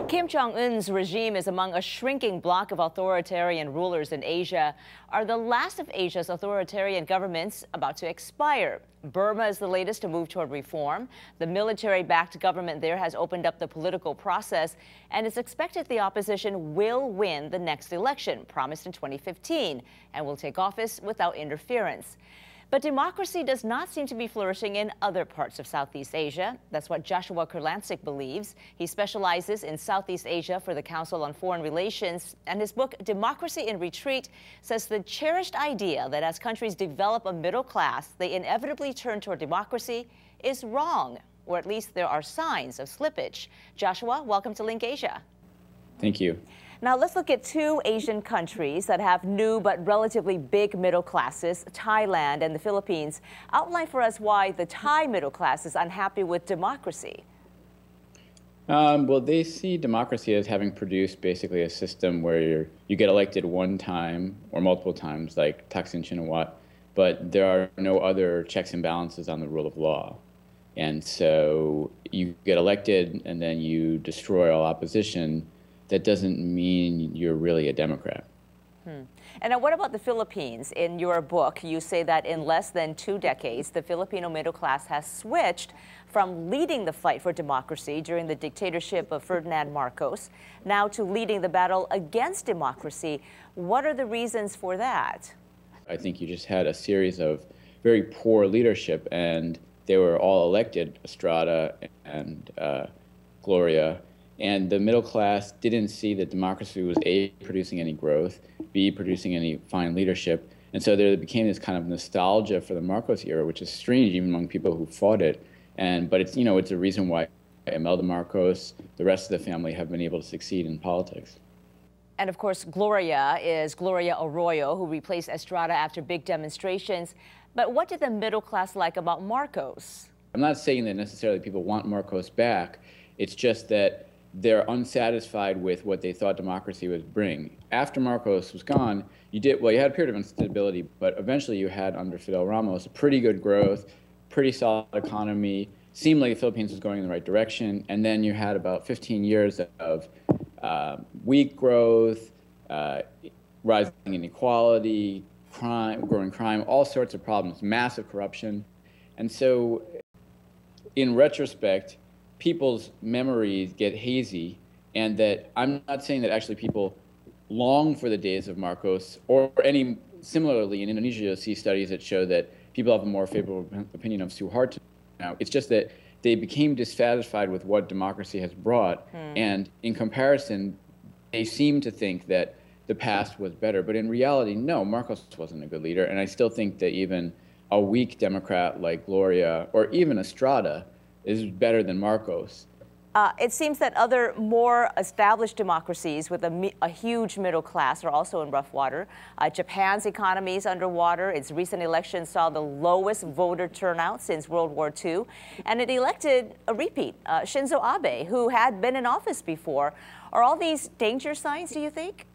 Kim Jong-un's regime is among a shrinking bloc of authoritarian rulers in Asia. Are the last of Asia's authoritarian governments about to expire? Burma is the latest to move toward reform. The military-backed government there has opened up the political process, and it's expected the opposition will win the next election, promised in 2015, and will take office without interference. But democracy does not seem to be flourishing in other parts of Southeast Asia. That's what Joshua Kurlantzick believes. He specializes in Southeast Asia for the Council on Foreign Relations, and his book, Democracy in Retreat, says the cherished idea that as countries develop a middle class, they inevitably turn toward democracy is wrong, or at least there are signs of slippage. Joshua, welcome to LinkAsia. Thank you. Now let's look at two Asian countries that have new but relatively big middle classes, Thailand and the Philippines. Outline for us why the Thai middle class is unhappy with democracy. Well, they see democracy as having produced basically a system where you get elected one time or multiple times, like Thaksin Shinawatra, but there are no other checks and balances on the rule of law. And so you get elected and then you destroy all opposition. That doesn't mean you're really a Democrat. And now what about the Philippines? In your book, you say that in less than 2 decades, the Filipino middle class has switched from leading the fight for democracy during the dictatorship of Ferdinand Marcos, now to leading the battle against democracy. What are the reasons for that? I think you just had a series of very poor leadership, and they were all elected, Estrada and Gloria. And the middle class didn't see that democracy was A, producing any growth, B, producing any fine leadership. And so there became this kind of nostalgia for the Marcos era, which is strange even among people who fought it. But it's, it's a reason why Imelda Marcos, the rest of the family have been able to succeed in politics. And of course, Gloria is Gloria Arroyo, who replaced Estrada after big demonstrations. But what did the middle class like about Marcos? I'm not saying that necessarily people want Marcos back. It's just that they're unsatisfied with what they thought democracy would bring. After Marcos was gone, you had a period of instability, but eventually you had, under Fidel Ramos, a pretty good growth, pretty solid economy, seemed like the Philippines was going in the right direction, and then you had about 15 years of weak growth, rising inequality, growing crime, all sorts of problems, massive corruption. And so, in retrospect, people's memories get hazy, and that I'm not saying that actually people long for the days of Marcos, or any similarly in Indonesia you'll see studies that show that people have a more favorable opinion of Suharto now. It's just that they became dissatisfied with what democracy has brought, and in comparison, they seem to think that the past was better. But in reality, no, Marcos wasn't a good leader, and I still think that even a weak Democrat like Gloria, or even Estrada, is better than Marcos. It seems that other more established democracies with a huge middle class are also in rough water. Japan's economy is underwater. Its recent election saw the lowest voter turnout since World War II. And it elected a repeat, Shinzo Abe, who had been in office before. Are all these danger signs, do you think?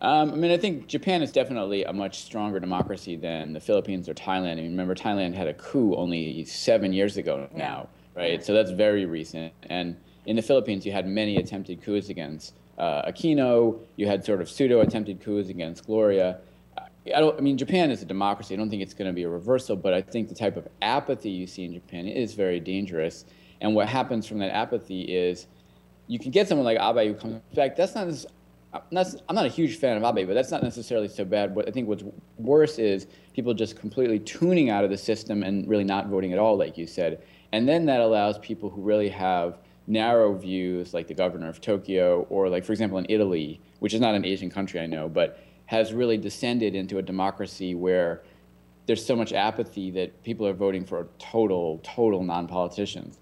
I think Japan is definitely a much stronger democracy than the Philippines or Thailand. Remember, Thailand had a coup only 7 years ago now, right? So that's very recent. And in the Philippines, you had many attempted coups against Aquino. You had sort of pseudo-attempted coups against Gloria. Japan is a democracy. I don't think it's going to be a reversal, but I think the type of apathy you see in Japan is very dangerous. And what happens from that apathy is you can get someone like Abe who comes back. I'm not a huge fan of Abe, but that's not necessarily so bad. I think what's worse is people just completely tuning out of the system and really not voting at all, like you said. And then that allows people who really have narrow views, like the governor of Tokyo, or like, for example, in Italy, which is not an Asian country, I know, but has really descended into a democracy where there's so much apathy that people are voting for total non-politicians.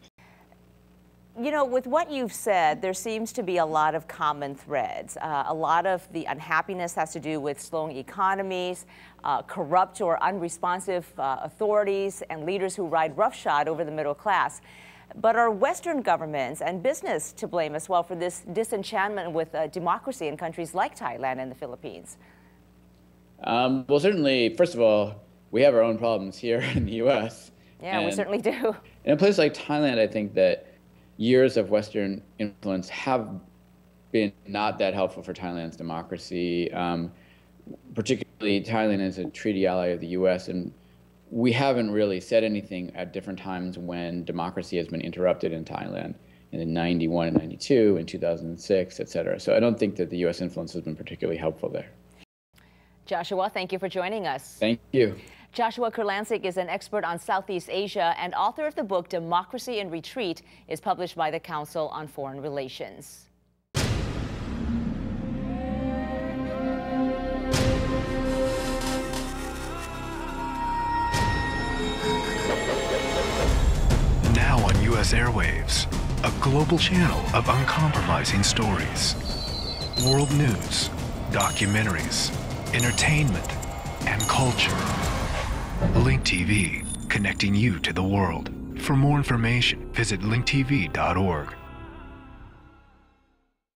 With what you've said, there seems to be a lot of common threads. A lot of the unhappiness has to do with slowing economies, corrupt or unresponsive authorities, and leaders who ride roughshod over the middle class. But are Western governments and business to blame as well for this disenchantment with democracy in countries like Thailand and the Philippines? Well, certainly, first of all, we have our own problems here in the U.S. Yeah, we certainly do. In a place like Thailand, I think that years of Western influence have been not that helpful for Thailand's democracy. Particularly, Thailand is a treaty ally of the U.S., and we haven't really said anything at different times when democracy has been interrupted in Thailand, in 91 and 92, in 2006, et cetera. So I don't think that the U.S. influence has been particularly helpful there. Joshua, thank you for joining us. Thank you. Joshua Kurlantzick is an expert on Southeast Asia and author of the book Democracy in Retreat, is published by the Council on Foreign Relations. Now on U.S. airwaves, a global channel of uncompromising stories. World news, documentaries, entertainment, and culture. Link TV, connecting you to the world. For more information, visit linktv.org.